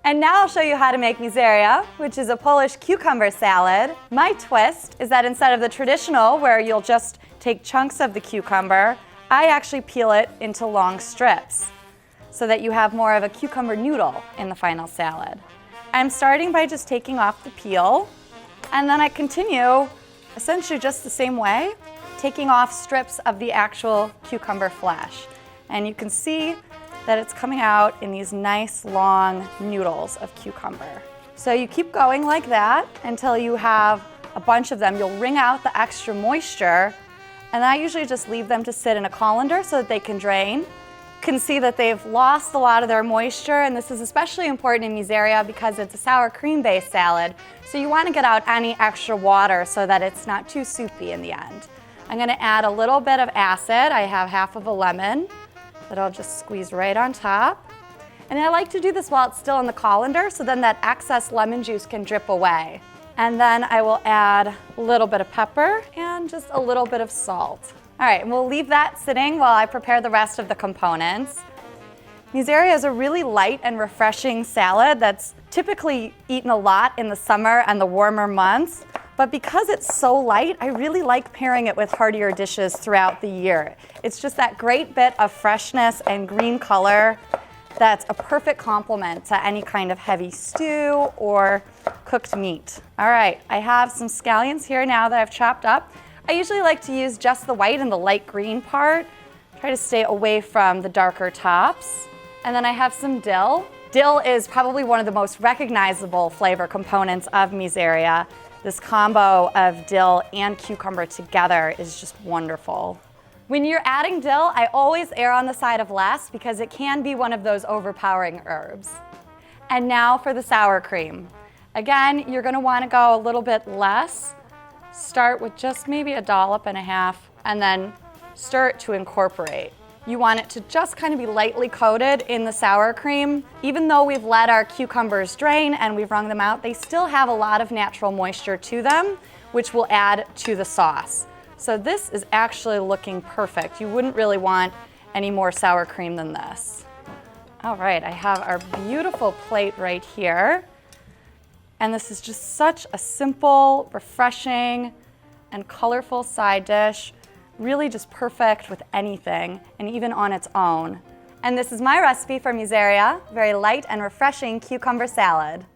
And now I'll show you how to make mizeria, which is a Polish cucumber salad. My twist is that instead of the traditional, where you'll just take chunks of the cucumber, I actually peel it into long strips so that you have more of a cucumber noodle in the final salad. I'm starting by just taking off the peel, and then I continue essentially just the same way, taking off strips of the actual cucumber flesh. And you can see that it's coming out in these nice long noodles of cucumber. So you keep going like that until you have a bunch of them. You'll wring out the extra moisture, and I usually just leave them to sit in a colander so that they can drain. You can see that they've lost a lot of their moisture, and this is especially important in mizeria because it's a sour cream based salad. So you want to get out any extra water so that it's not too soupy in the end. I'm going to add a little bit of acid. I have half of a lemon that I'll just squeeze right on top. And I like to do this while it's still in the colander so then that excess lemon juice can drip away. And then I will add a little bit of pepper and just a little bit of salt. All right, and we'll leave that sitting while I prepare the rest of the components. Mizeria is a really light and refreshing salad that's typically eaten a lot in the summer and the warmer months. But because it's so light, I really like pairing it with heartier dishes throughout the year. It's just that great bit of freshness and green color that's a perfect complement to any kind of heavy stew or cooked meat. All right, I have some scallions here now that I've chopped up. I usually like to use just the white and the light green part. Try to stay away from the darker tops. And then I have some dill. Dill is probably one of the most recognizable flavor components of mizeria. This combo of dill and cucumber together is just wonderful. When you're adding dill, I always err on the side of less because it can be one of those overpowering herbs. And now for the sour cream. Again, you're gonna wanna go a little bit less. Start with just maybe a dollop and a half and then stir it to incorporate. You want it to just kind of be lightly coated in the sour cream. Even though we've let our cucumbers drain and we've wrung them out, they still have a lot of natural moisture to them, which will add to the sauce. So this is actually looking perfect. You wouldn't really want any more sour cream than this. All right, I have our beautiful plate right here. And this is just such a simple, refreshing, and colorful side dish. Really just perfect with anything, and even on its own. And this is my recipe for mizeria, very light and refreshing cucumber salad.